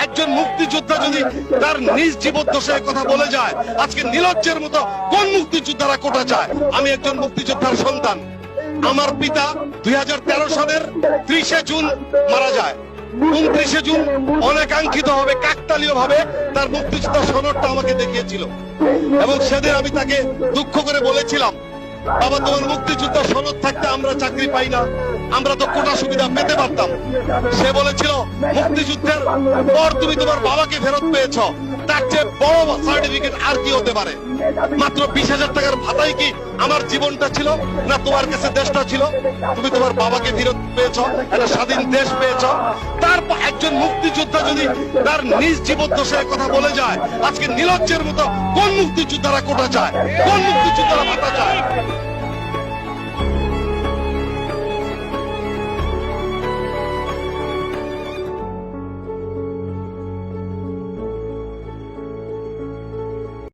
একজন মুক্তিযোদ্ধা যদি তার নিজ জীবদ্দশায় কথা বলে যায়, আজকে নির্লজ্জের মতো কোন মুক্তিযোদ্ধারা কোটা চায়? আমি একজন মুক্তিযোদ্ধার সন্তান। আমার পিতা 2013 সালের 30শে জুন মারা যায়। 29শে জুন অনেকাঙ্ক্ষিত ভাবে, কাকতালীয় ভাবে তার মুক্তিযোদ্ধা সনদটা আমাকে দেখিয়েছিল এবং সেদিন আমি তাকে দুঃখ করে বলেছিলাম, বাবা, তোমার মুক্তিযোদ্ধা সনদ থাকতে আমরা চাকরি পাই না, আমরা তো কোটা সুবিধা পেতে পারতাম। সে বলেছিল, মুক্তিযুদ্ধের পর তুমি তোমার বাবাকে ফেরত পেয়েছ, তার চেয়ে বড় সার্টিফিকেট আর কি হতে পারে? মাত্র 20,000 টাকার ভাতাই কি আমার জীবনটা ছিল না তোমার কাছে দেশটা ছিল? তুমি তোমার বাবাকে ফেরত পেয়েছ, একটা স্বাধীন দেশ পেয়েছ। তারপর একজন মুক্তিযোদ্ধা যদি তার নিজ জীবদ্দশায় কথা বলে যায়, আজকে নির্লজ্জের মতো কোন মুক্তিযোদ্ধারা কোটা চায়? কোন মুক্তিযোদ্ধারা ভাতা চায়?